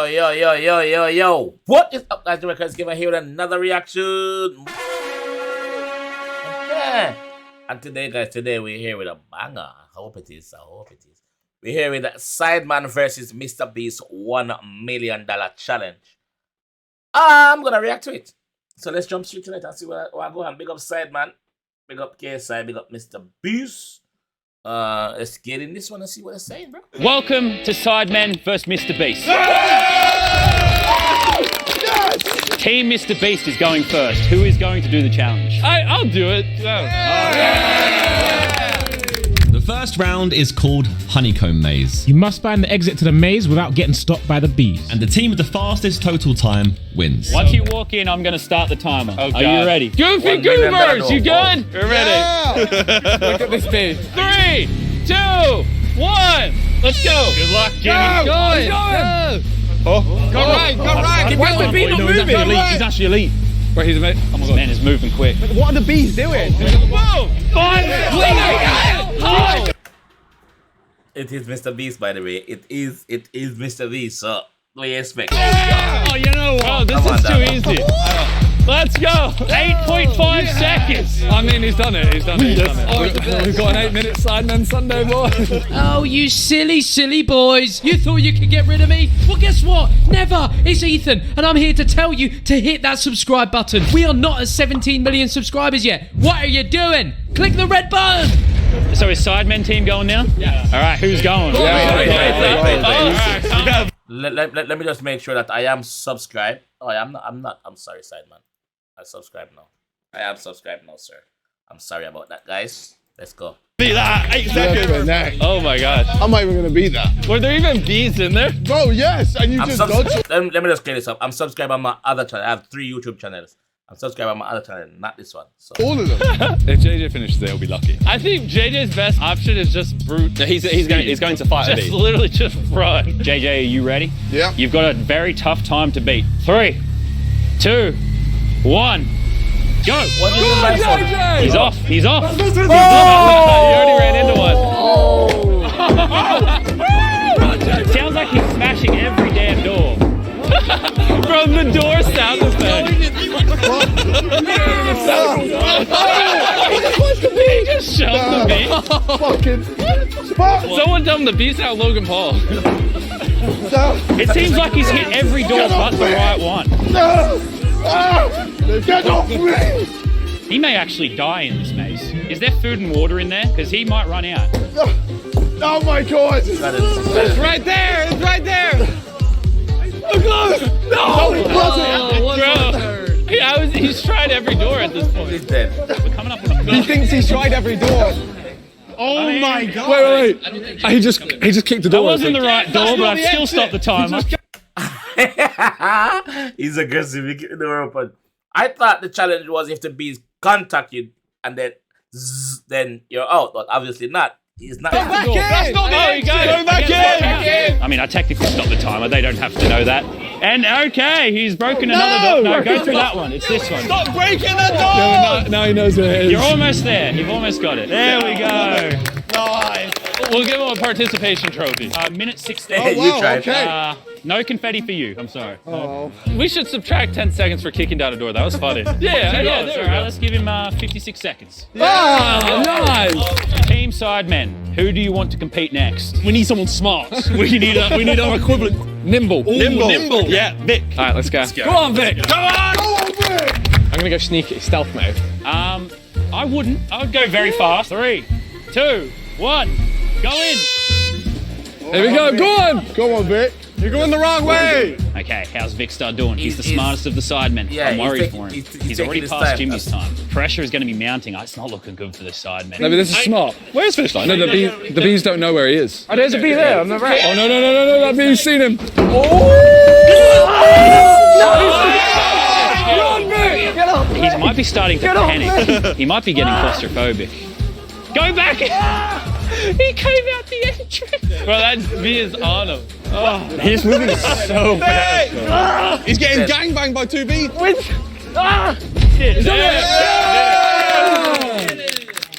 yo. What is up, guys? JAMAICA'S giving here with another reaction. Okay. And today, guys, we're here with a banger. I hope it is. We're here with Sidemen versus Mr. Beast $1 million challenge. I'm gonna react to it. So let's jump straight to it and see what I go on. Big up Sidemen, big up KSI, big up Mr. Beast. Let's get in this one and see what they're saying, bro. Welcome to Sidemen vs Mr. Beast. Yes! Team Mr. Beast is going first. Who is going to do the challenge? I'll do it. The first round is called Honeycomb Maze. You must find the exit to the maze without getting stopped by the bees. And the team with the fastest total time wins. Once you walk in, I'm going to start the timer. Oh, Are you ready? Goofy Goobers, you good? We're ready. Yeah! Look at this bee. 3, 2, 1. Let's go. Good luck, Jimmy. Go. Come right. Why is the bee not moving? He's actually elite. Wait, he's a mate. Oh my God. Man is moving quick. What are the bees doing? Boom! 5 It is Mr. Beast, by the way. It is Mr. Beast. So what do you expect? Oh, you know what? Oh, this is too easy. Let's go. 8.5 seconds. I mean, he's done it. We've got an 8-minute Sidemen Sunday, boy. Oh, you silly boys. You thought you could get rid of me? Well, guess what? Never. It's Ethan, and I'm here to tell you to hit that subscribe button. We are not at 17 million subscribers yet. What are you doing? Click the red button. So is Sidemen team going now? Yeah. All right, who's going? Let me just make sure that I am subscribed. Oh, I'm not. I'm sorry, Sidemen. I subscribe now. I am subscribed now, sir. I'm sorry about that, guys. Let's go. Beat that. 8 seconds. Oh my gosh. I'm not even gonna beat that. Were there even bees in there? Bro, yes, and you just dodged it. Let me just clear this up. I'm subscribed on my other channel. I have 3 YouTube channels. I'm subscribed on my other channel, not this one. So. All of them. If JJ finishes it, he'll be lucky. I think JJ's best option is just brute. He's going to fight a bee. Literally just run. JJ, are you ready? Yeah. You've got a very tough time to beat. 3, 2, 1. Go! What do you mean by JJ! He's off. He's off. You already ran into one. It sounds like he's smashing every damn door. From the door sound effect. He just shoved the bee. Fucking fuck. Someone tell him the beast out Logan Paul. It seems like he's hit every door but the right one. Get off me! He may actually die in this maze. Is there food and water in there? Because he might run out. Oh my god! It's right there. It's right there. No, it wasn't! Bro, he's tried every door at this point. He's dead. We're coming up on a He thinks he's tried every door. Oh my god! Wait. He just kicked the That door. wasn't the right door, but I've still stopped the timer. He's aggressive. He keep the door open. I thought the challenge was if the bees contact you and then zzz, then you're out, but obviously not. He's not. That's not There you go. Go back in! I mean, I technically stopped the timer. They don't have to know that. And okay, he's broken another door. No, go through that one. It's this one. Stop breaking the door! Now he knows where it is. You're almost there. You've almost got it. There we go. Nice. We'll give him a participation trophy. Minute 16. Oh, You wow, tried. okay. No confetti for you. I'm sorry. Oh. We should subtract 10 seconds for kicking down a door. That was funny. Yeah, All there we right, go. let's give him 56 seconds. Ah, nice. Team Sidemen, who do you want to compete next? We need someone smart. We need our equivalent. Nimble. Nimble. Yeah, Vic. All right, let's go. Go on, Vic. Come on. Go on, Vic! I'm gonna go sneaky, stealth mode. I wouldn't. I would go very fast. 3, 2, 1. Go in. There we go. Go on. Go on, Vic. You're going the wrong way. Okay, how's Vic Star doing? He's the He's- smattest of the Sidemen. Yeah, I'm he's worried taking- for him. he's He's already taking his past time. Jimmy's time. Pressure is going to be mounting. It's not looking good for the Sidemen. No, but this is smart. Where's Fish Line? No, the bees don't know where he is. Oh, there's a bee there on the right. Oh, no, that bee's seen him. He might be starting to panic. He might be getting claustrophobic. Go back! He came out the entrance. Bro, that bee is on him. Oh. He's moving so fast. He's getting gangbanged by 2 bees.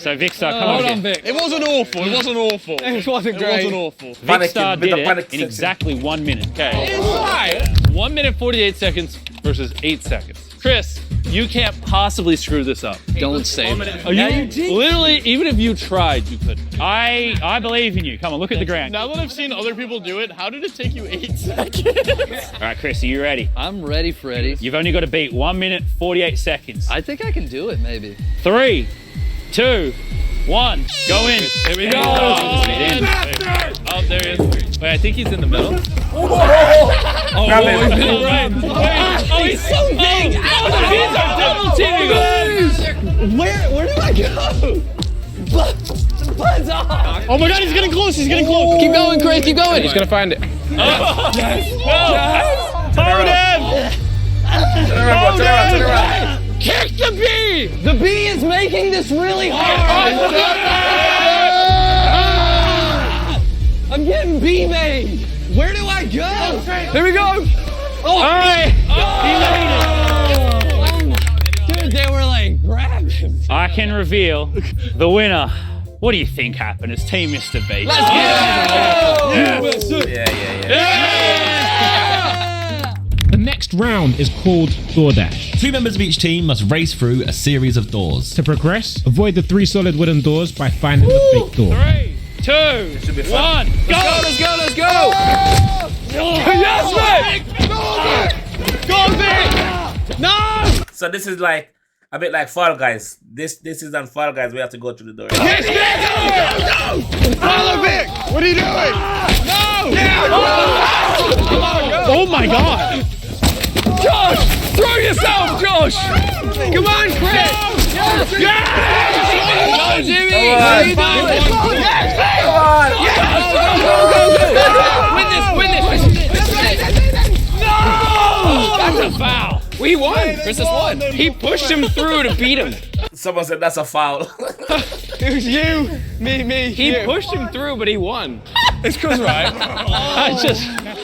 So So Vicstar, come on, on, Vic. It wasn't awful. It wasn't awful. It wasn't great. It wasn't awful. Vicstar Panicking, did with the panic it in section. exactly 1 minute. Okay. 1 minute 48 seconds versus 8 seconds. Chris, you can't possibly screw this up. Don't say that. Are you literally, even if you tried, you couldn't. I believe in you. Come on, look at the ground. Now that I've seen other people do it, how did it take you 8 seconds? All right, Chris, are you ready? I'm ready, Freddy. You've only got to beat 1 minute 48 seconds. I think I can do it, maybe. 3, 2, 1, go in. Here we go. Oh, there he is. Wait, I think he's in the middle. Grab him. Right. Oh, he's so big. Oh, the bees are double teaming us. Where do I go? Oh my God, he's getting close. He's getting close. Keep going, Chris. Keep going. He's gonna find it. Hold him. Turn around. Kick the bee. The bee is making this really hard. I'm getting bee made. Where do I go? Here we go. All right, Dude, they were like, grab him. I can reveal the winner. What do you think happened? It's Team Mr. Beast. Let's get it. Yeah. The next round is called Door Dash. 2 members of each team must race through a series of doors. To progress, avoid the 3 solid wooden doors by finding the fake door. 3, 2, 1, go! Let's go. Yes, Vic. Go, Vic. No. So this is like a bit like Fall Guys. This is on Fall Guys. We have to go through the door. Yes, No. Follow Vic. What are you doing? No. Oh my God! Josh, throw yourself, Josh. Come on, Chris. Yes. Go, Jimmy. That's a foul. We won. Chris has won. He pushed him through to beat him. Someone said that's a foul. It was you, me. He pushed him through, but he won. It's because, right?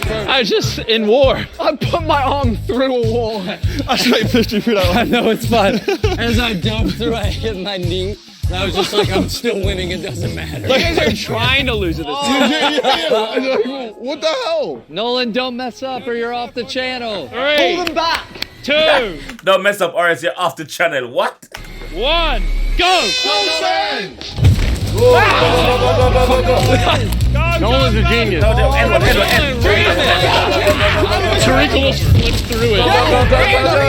I just in war. I put my arm through a wall. I should like pushed you through that one. I know, it's fun. As I dove through, I hit my knee. And I was just like, I'm still winning, it doesn't matter. You guys are trying to lose at this time. What the hell? Nolan, don't mess up or you're off the channel. 3, Hold him back. 2, Don't mess up or else you're off the channel. What? 1, go! Nolan's a genius. Edward. Tariq almost flipped through it.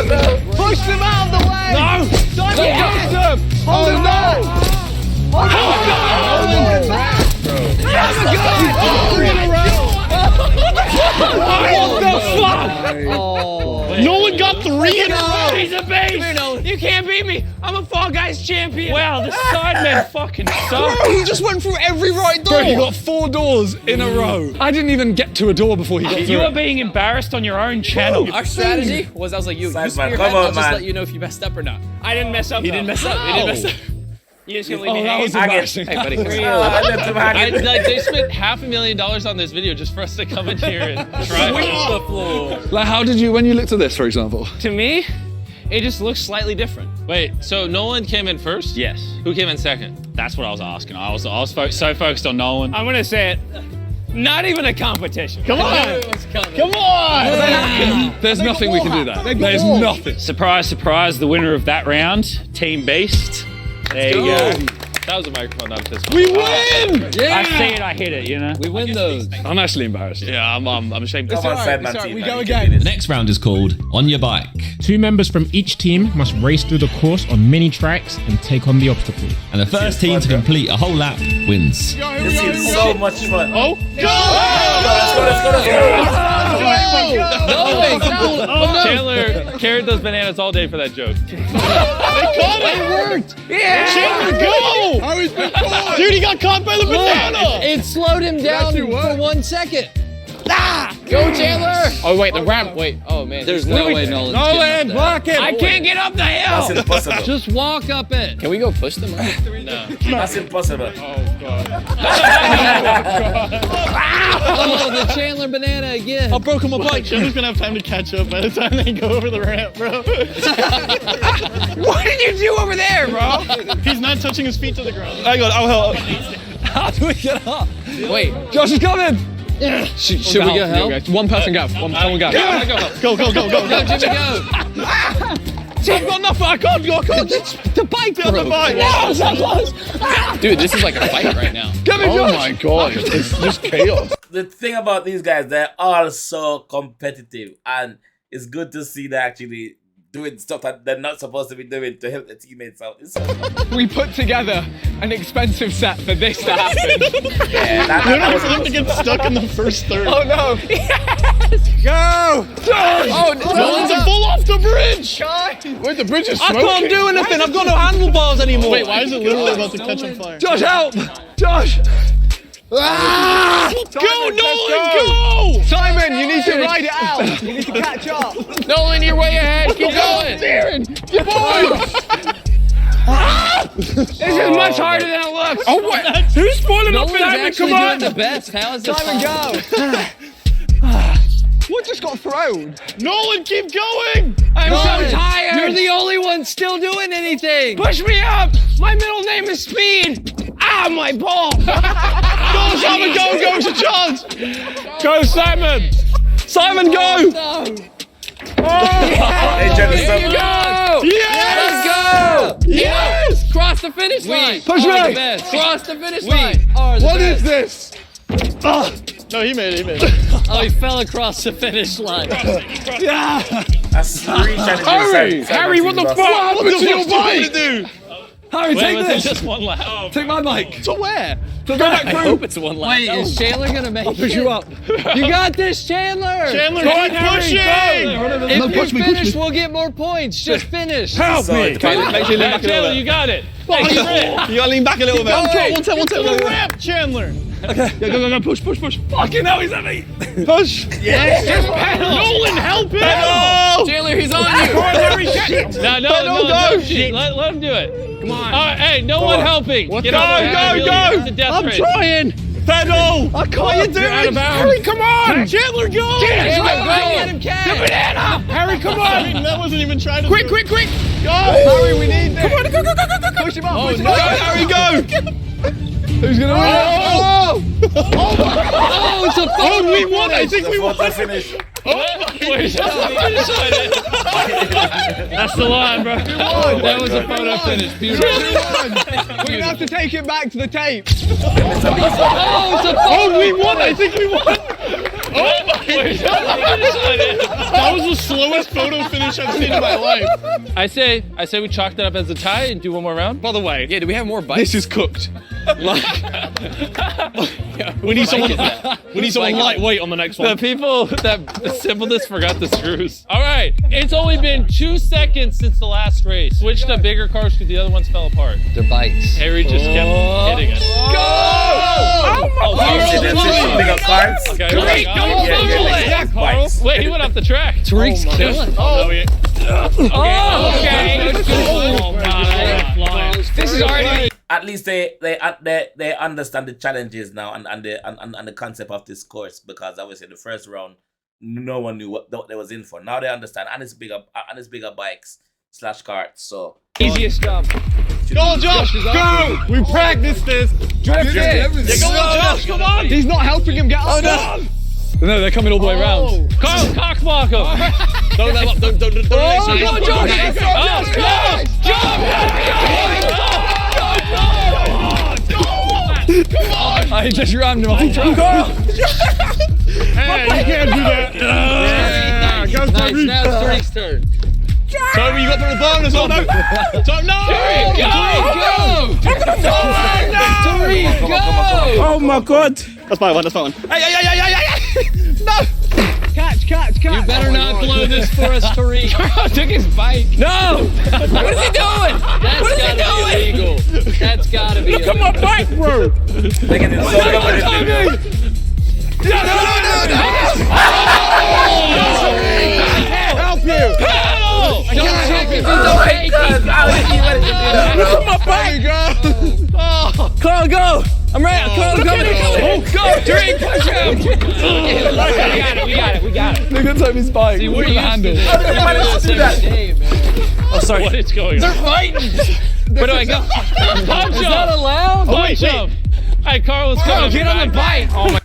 Go. Push him out of the way. No! Hold him back. What the fuck? Nolan got 3 in a row. He's a beast! You can't beat me! I'm a Fall Guys champion! Wow, the Sidemen fucking suck! He just went through every right door. Bro, he got 4 doors in a row. I didn't even get to a door before he got You through are it. being embarrassed on your own channel. Our strategy was, I was like, you Sidemen, spearhead, come on, I'll just man. let you know if you messed up or not. I didn't mess up. He didn't mess up. He didn't mess up. You just gonna leave Oh, me that hanging? was embarrassing. Hey, buddy. I left him hanging. Like, they spent $500,000 on this video just for us to come in here and try the floor. Like, how did you, when you looked at this, for example? To me, it just looks slightly different. Wait, so Nolan came in first? Yes. Who came in second? That's what I was asking. I was so focused on Nolan. I'm gonna say it. Not even a competition. Come on! Come on! There's nothing we can do that. There's nothing. Surprise, surprise, the winner of that round, Team Beast. There you go. That was a microphone, not a fist bump. We win! I see it, I hit it, you know? We win those. I'm actually embarrassed. Yeah, I'm ashamed. Come on, Sidemen team. We man, go you can again. do The this. next round is called On Your Bike. 2 members from each team must race through the course on mini tracks and take on the obstacle. And the first team to complete a whole lap wins. This is so much fun. Oh, Let's go. Chandler carried those bananas all day for that joke. It worked. Chandler, go! How he's been caught? Dude, he got caught by the banana! It slowed him down for 1 second. Go, Chandler! Oh, wait, the ramp. Wait. Oh, man. There's no way Nolan's getting up there. block it. I can't get up the hill! That's impossible. Just walk up it. Can we go push them? No. That's impossible. Oh, the Chandler banana again. I broke him my bike. Chandler's gonna have time to catch up by the time they go over the ramp, bro. What did you do over there, bro? He's not touching his feet to the ground. Hang on, I'll help. How do we get up? Wait. Josh is coming. Should we get help? One person go. Someone go. Go. Go, Jimmy, go! I've got nothing. I can't. The bike Get on the bike. Dude, this is like a fight right now. Oh my god, it's just chaos. The thing about these guys, they're all so competitive, and it's good to see they actually doing stuff that they're not supposed to be doing to help their teammates out. It's so We put together an expensive set for this to happen. yeah, that We're not was going to get stuck in the first third. Oh no! Go! Josh! Oh, Nolan's a full off the bridge! Wait, the bridge is I smoking. can't do anything. I've got no handlebars anymore. Wait, why is it literally about to catch on fire? Josh, help! Josh! Ah! Go, Nolan, go! Simon, you need to ride it out. You need to catch up. Nolan, you're way ahead. Keep going. This is much harder than it looks. Oh, what? Who's falling Nolan's off behind me? actually Come on! doing the best. How is this Simon, possible? go. What just got thrown? Nolan, keep going! I'm Nolan, so tired. You're the only one still doing anything. Push me up. My middle name is Speed. Ah, my ball. Go, Simon, go, it's a chance! Go, Simon! Simon, go! Hey, Jenny, There you go. Yes! Let's go. Yes! Cross the finish line. Push Are me. the best. Cross the finish line. Are the What best. is this? No, he made it. Oh, he fell across the finish line. Yeah. That's 3 challenges. Harry, what the fuck? What What to your the bike? do? Harry, take this. Just one lap. Take my bike. To where? Go back I through. hope it's one lap. Wait, is Chandler gonna make it? Push you up. You got this, Chandler. Chandler, Go keep on, Harry, pushing! If No, you push me. finish, we'll get more points. Just finish. Help So me. it Make sure you lean back a little Chandler, bit. you got it. You gotta lean back a little bit. Go, wait. One time. Ramp, Chandler. Okay. Go. Push. Fucking hell, he's at me. Push. Yes. Just pedal. Nolan, help him! Chandler, he's on you. No, shit. Let him do it. Come on. All right, hey, no one helping. Get Go, out there. go. It's a death I'm race. trying. Pedal. I can't. What are you You're out of doing? bounds. Harry, come on. Chandler, go. Get him, Cat. Harry, come on. That wasn't even trying to. Quick. Go. Harry, we need this. Come on, go. Push him up. Push him Go, up. Harry, go. Who's gonna win? Oh, it's a Oh, photo we won. I think we won. Photo finish. That's the line, bro. That was a photo finish. Beautiful. We're gonna have to take it back to the tape. Oh, it's a photo. Oh, we won. I think we won. Oh my god. That was the slowest photo finish I've seen in my life. I say we chalk that up as a tie and do one more round. By the way, Yeah, do we have more bikes? this is cooked. We need someone lightweight on the next The one. people that assembled this forgot the screws. All right, it's only been 2 seconds since the last race. Switch to bigger cars because the other ones fell apart. They're bikes. Harry just kept hitting it. Bigger cards. Okay, Great, yeah, don't yeah, fumble yeah, it. yeah, Carl. Wait, he went off the track. Tariq's killing. Okay. This is already. At least they understand the challenges now and the concept of this course, because obviously the first round no one knew what they was in for. Now they understand, and it's bigger bikes / carts. So Easiest jump. Go, Josh. Go. We practiced this. Drift it. Go on, Josh. Come on. He's not helping him get up. No, they're coming all the way around. Carl, cockblock him. Don't let up. Don't. Go, Josh. I just rammed him off the track. Hey, you can't do that. Nice. Now it's Tariq's turn. Toby, you got the bonus on. No. Tariq, go! Oh my god. That's my one. Hey. No. Catch. You better not blow this for us, Tariq. I took his bike. No. What is he doing? That's gotta be illegal. That's gotta be illegal. Look at my bike, bro. they get it so competitive. No. Help you! Don't check if he's okay. There you go. Carl, go! I'm ready. Carl, go! Go, drink, push him. We got it. Look at Toby's bike. See, we're the handle. How did anybody else do that? Oh, sorry. What is going on? Where do I go? Punch Is that him! allowed? Punch him! Hey, Carl, let's Carl, go. get on the bike. Oh my.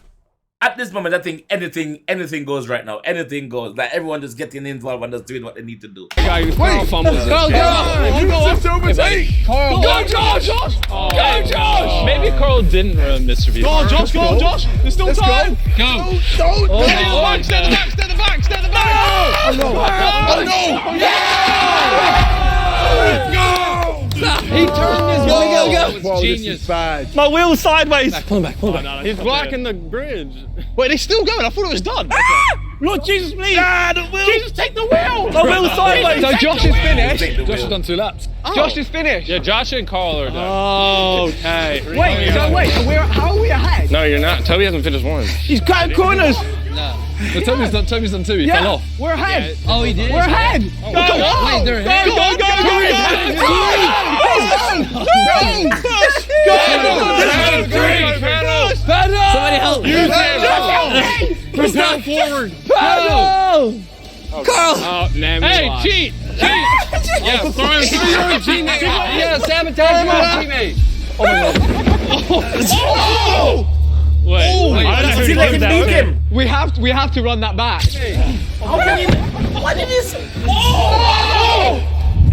At this moment, I think anything goes right now. Anything goes. Like everyone just getting involved and just doing what they need to do. Wait, Carl, go. you go up to overtake. Carl, go, Josh. Oh, Go, Josh. Maybe Carl didn't run Mr. Beast. Go on, Josh, go on, Josh. There's still time. Go. Don't. Step the back. Oh no. He turned his Go. Whoa, genius. this is bad. My wheel's sideways. Pull him back. He's blocking the bridge. Wait, they're still going. I thought it was done. Lord Jesus, please! The wheel. Jesus, take the wheel! My wheel's sideways. So Josh is finished. Take the Josh wheel. has done 2 laps. Josh is finished. Yeah, Josh and Carl are done. Oh, okay. Wait, how are we ahead? No, you're not. Toby hasn't finished one. He's cutting corners. But Toby's done 2. He fell off. We're ahead. Oh, he did? We're ahead. Wait, they're ahead? Somebody help. Push down forward. Carl! Oh, hey, cheat! Yeah, throw him through your teammate. Yeah, sabotage my teammate. Wait, I don't know who Let did him that. beat him. We have to run that back. How can you? What did this?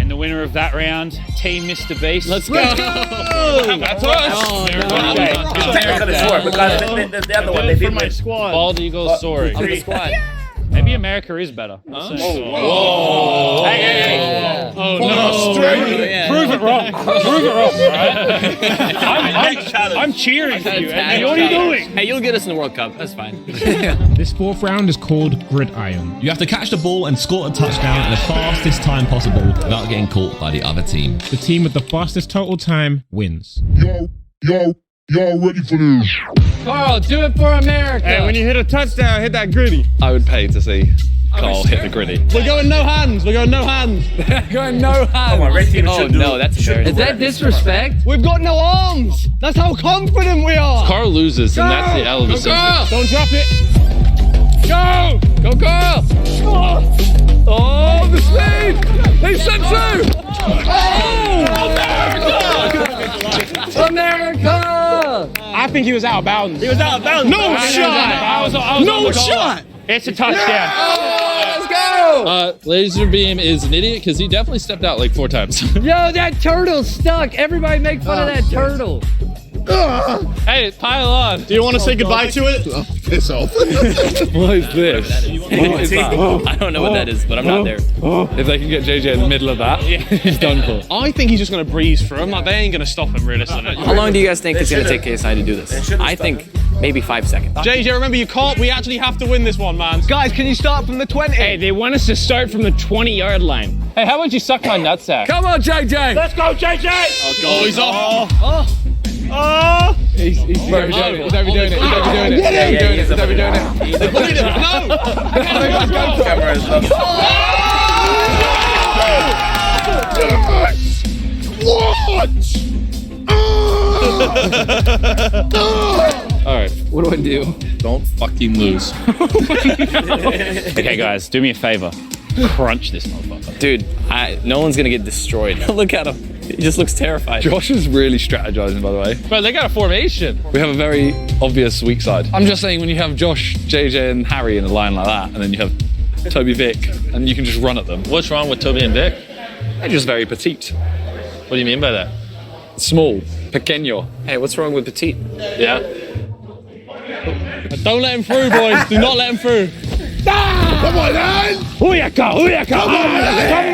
And the winner of that round, Team Mr. Beast. Let's go. That's us. Oh, Okay, no. it's technically 4 because the other one they For did my win. squad. Bald Eagle Soaring. I'm the squad. Maybe America is better. Whoa. Hey. Oh, no. Prove it wrong. Right? I'm cheering for you. Andy. What are you doing? Hey, you'll get us in the World Cup. That's fine. This 4th round is called Gridiron. You have to catch the ball and score a touchdown in the fastest time possible without getting caught by the other team. The team with the fastest total time wins. Y'all ready for this? Carl, do it for America. Hey, when you hit a touchdown, hit that gritty. I would pay to see Carl hit the gritty. We're going no hands. Going no hands. Come on, red team Oh, should do. no, that's embarrassing. Is that disrespect? We've got no arms. That's how confident we are. Carl loses, and that's the L of the season. Carl. Don't drop it. Go, Carl. Oh, the speed. He sent 2. America. I think he was out of bounds. He was out of bounds. No shot. No shot. It's a touchdown. Let's go. Laser Beam is an idiot because he definitely stepped out like 4 times. Yo, that turtle's stuck. Everybody make fun of that turtle. Hey, pile on. Do you want to say goodbye to it? Piss off. What is this? I don't know what that is, but I'm not there. If they can get JJ in the middle of that, he's done for. I think he's just going to breeze through him. Like, they ain't going to stop him, realistically. How long do you guys think it's going to take KSI to do this? I think maybe 5 seconds. JJ, remember, you can't. We actually have to win this one, man. Guys, can you start from the 20? Hey, they want us to start from the 20-yard line. Hey, how about you suck my nutsack? Come on, JJ. Let's go, JJ! Oh, he's off. Oh! He's overdoing it. He's overdoing it. He's overdoing it. He's overdoing it. He's overdoing it. No! Camera is up. All right, what do I do? Don't fucking lose. Okay, guys, do me a favor. Crunch this motherfucker. Dude, no one's going to get destroyed. Look at him. He just looks terrified. Josh is really strategizing, by the way. Bro, they got a formation. We have a very obvious weak side. I'm just saying, when you have Josh, JJ, and Harry in a line like that, and then you have Toby, Vic, and you can just run at them. What's wrong with Toby and Vic? They're just very petite. What do you mean by that? Small. Pequeño. Hey, what's wrong with Petite? Yeah? Don't let him through, boys. Do not let him through. Come on, man! Who you go? Come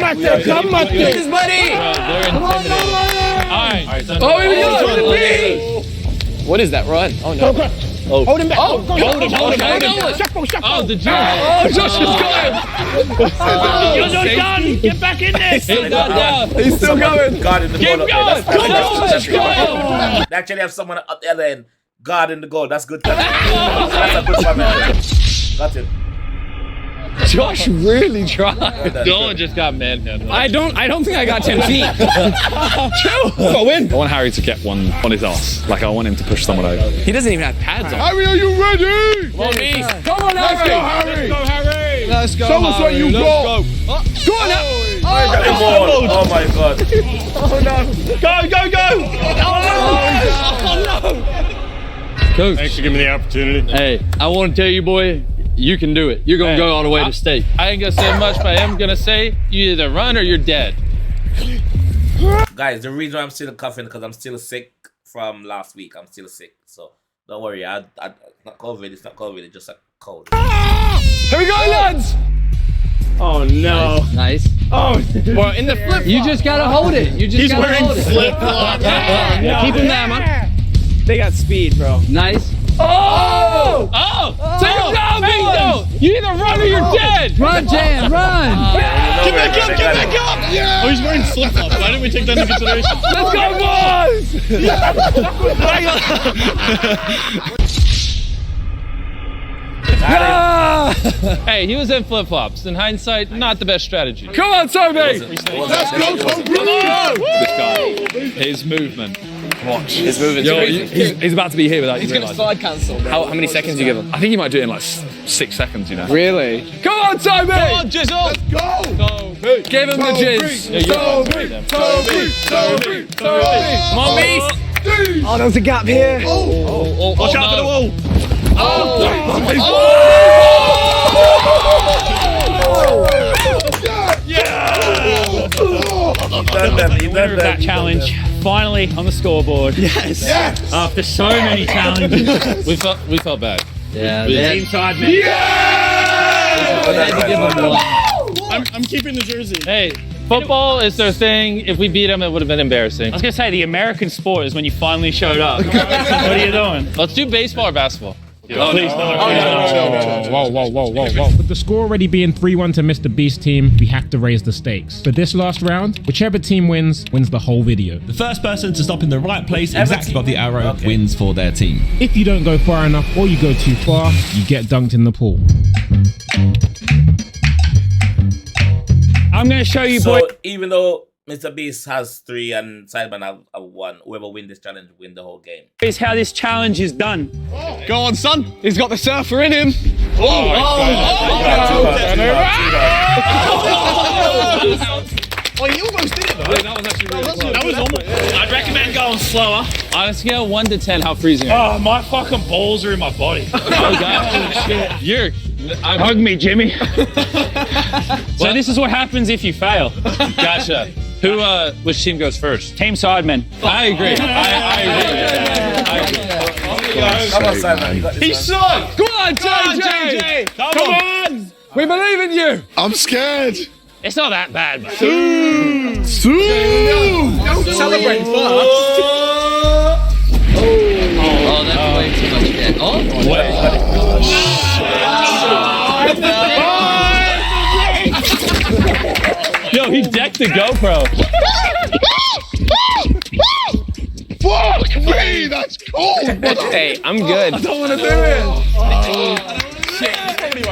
back there. Come back there. His buddy! They're intimidating. Alright. Oh, here we go. What is that run? Oh, no. Hold him back. Oh, the juice. Oh, Josh is going! You're not done. Get back in there. He's not down. He's still going! God in the Keep goal. going. Up there. Come on, let's go. They actually have someone up the other end. God in the goal. That's good. That's a good one, man. Got it. Josh really tried. Dylan just got manhandled. I don't think I got 10 feet. Chill. Go win. I want Harry to get one on his ass. Like, I want him to push someone over. He doesn't even have pads on. Harry, are you ready? Come on, me. Come on, Harry. Let's go, Harry. Let's go, Harry. Let's go, Show us what you got. Go on now. Oh my god. Go. Coach. Thanks for giving me the opportunity. Hey, I want to tell you, boy, you can do it. You're going to go all the way to state. I ain't going to say much, but I am going to say you either run or you're dead. Guys, the reason why I'm still coughing because I'm still sick from last week. I'm still sick, so don't worry. It's not COVID. It's not COVID. It's just a cold. Here we go, lads. Oh no. Nice. Oh. Well, in the flip. You just gotta hold it. You just He's gotta wearing hold it. flip flops. Keep him there, man. They got speed, bro. Nice. Oh! Take him down, Bingo! You either run or you're dead! Run, Jan, run! Get back up! Get back up! Yeah. Oh, he's wearing flip flops. Why didn't we take that into consideration? Let's go, boys! Hey, he was in flip flops. In hindsight, not the best strategy. Come on, Toby! Let's go, Toby. This guy, his movement. Watch. His movement. He's about to be here without you realising. Slide cancel. How many seconds do you give him? I think he might do it in like 6 seconds, you know. Really? Come on, Toby! Come on, Jizzle! Let's go. Give him the jizz. Toby. Come on, Beast! Oh, there was a gap here. Watch out for the wall. That challenge finally on the scoreboard. Yes. After so many challenges. We felt bad. Yeah. Team Sidemen. I'm keeping the jersey. Hey, football is their thing. If we beat them, it would have been embarrassing. I was gonna say the American sport is when you finally showed up. What are you doing? Let's do baseball or basketball. Please no. Whoa. With the score already being 3-1 to Mr. Beast team, we have to raise the stakes. For this last round, whichever team wins the whole video. The first person to stop in the right place exactly above the arrow wins for their team. If you don't go far enough or you go too far, you get dunked in the pool. I'm gonna show you, boy. So even though Mr. Beast has 3 and Sidemen have 1, whoever wins this challenge win the whole game. Is how this challenge is done. Go on, son. He's got the surfer in him. Oh you almost did it, though. That was actually really close. That was almost. I'd recommend going slower. On a scale of 1 to 10, how freezing are you? Oh, my fucking balls are in my body. Oh, God. You're... Hug me, Jimmy. So this is what happens if you fail. Gotcha. Which team goes first? Team Sidemen. I agree. I agree. Come on, Sidemen. You got this, He man. sucked. Come on, JJ! Come on. We believe in you! I'm scared. It's not that bad, man. Don't celebrate first. Oh, that's way too much again. Yo, he decked the GoPro. Fuck me, that's cool. Hey, I'm good. I don't want to do it!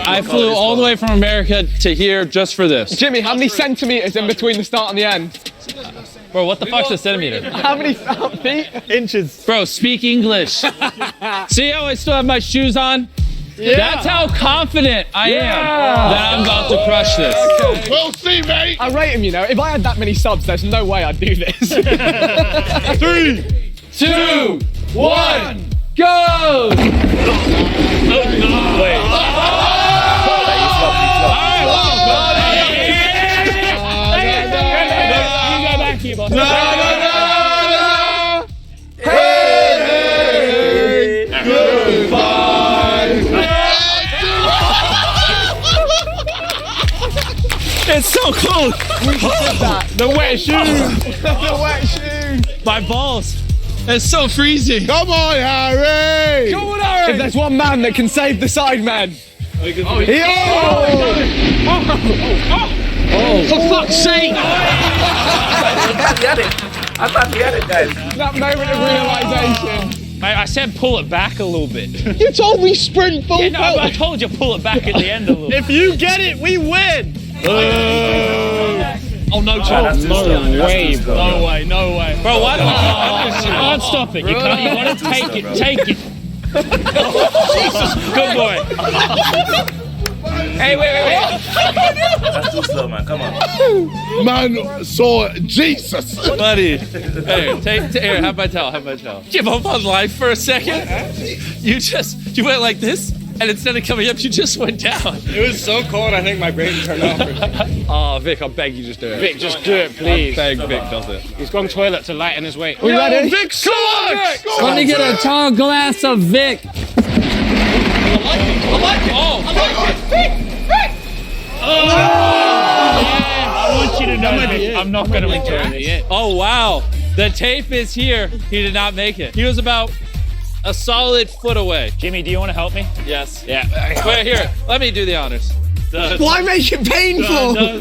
I flew all the way from America to here just for this. Jimmy, how many centimeters in between the start and the end? Bro, what the fuck's a centimeter? How many feet? Inches. Bro, speak English. See how I still have my shoes on? Yeah. That's how confident I am that I'm about to crush this. We'll see, mate. I rate him, you know. If I had that many subs, there's no way I'd do this. 3, 2, 1, go! It's so cold. The wet shoes. The wet shoes. My balls. It's so freezing. Come on, Harry. Come on, Harry. If there's one man that can save the Sidemen. For fuck's sake. I thought we had it, guys. That moment of realization. Mate, I said pull it back a little bit. You told me sprint full Yeah, no, I told you pull it back at the end a little. If you get it, we win. Oh, no chance. No way, bro. No way, no way. Bro, why don't you can't stop it. You can't. You want to take it. Take it. Jesus. Good boy. Hey, wait. That's too slow, man. Come on. Man saw Jesus. Buddy. Hey, here, have my towel, Give up on life for a second. You went like this, and instead of coming up, you just went down. It was so cold, I think my brain turned off. Oh, Vic, I beg you just do it. Vic, just do it, please. I beg Vic does it. He's gone toilet to lighten his weight. We ready? Vic sucks. Let me get a tall glass of Vic. I want you to know that I'm not going to return this. Oh, wow. The tape is here. He did not make it. He was about a solid foot away. Jimmy, do you want to help me? Yes. Yeah. Wait, here. Let me do the honors. Why make it painful? No.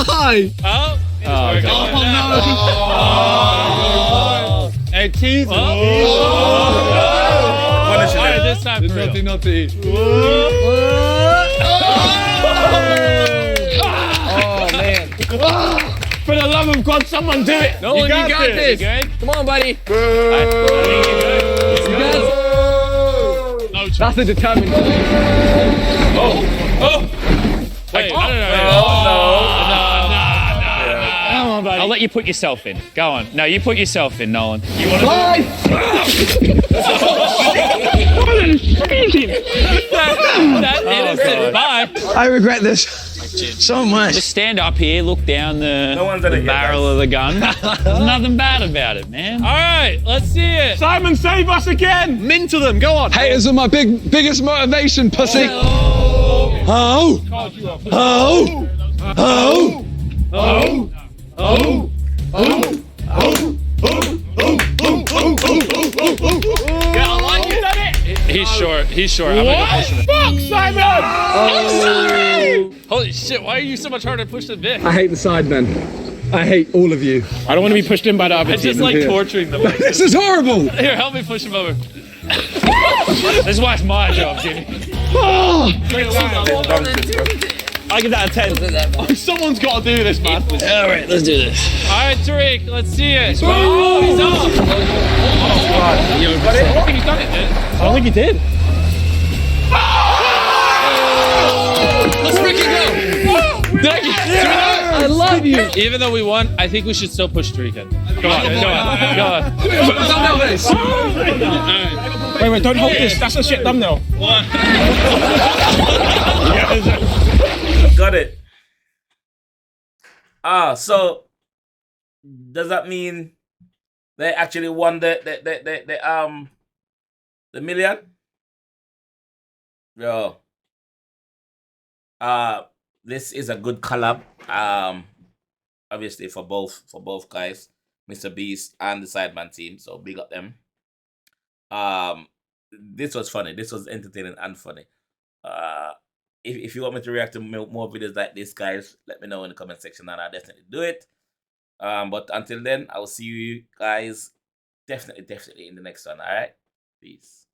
Why? Oh. Oh, Oh. Hey, teeth. Punish All right, it. this time for real. Not to eat. Oh, man. For the love of God, someone do it. No, you got this. You good? Come on, buddy. I think you're good. No That's a determined. Wait, no. Come on, buddy. I'll let you put yourself in. Go on. No, you put yourself in, Nolan. You want to? that innocent bye. I regret this so much. Just stand up here, look down the one's gonna get barrel of the gun. There's nothing bad about it, man. All right, let's see it. Simon, save us again. Minto them, go on. Haters are my biggest motivation, pussy. He's short. I'm gonna push him. Fuck, Simon. Holy shit! Why are you so much harder to push than Vic? I hate the Sidemen. I hate all of you. I don't want to be pushed in by the other I team. just like torturing them. This is horrible. Here, help me push him over. This is why it's my job, Jimmy. I give that a 10. Someone's got to do this, man. All right, let's do this. All right, Tariq, let's see it. Oh, he's off. I don't think he's done it, dude. I don't think he did. Let's freaking go. Thank you. I love you. Even though we won, I think we should still push Tariq in. Come on. Wait, don't hold this. That's a shit thumbnail. Got it. So does that mean they actually won the million? Yo. This is a good collab. Obviously for both guys, Mr. Beast and the Sidemen team. So big up them. This was funny. This was entertaining and funny. If you want me to react to more videos like this, guys, let me know in the comment section and I'll definitely do it. But until then, I will see you guys definitely in the next one. All right, peace.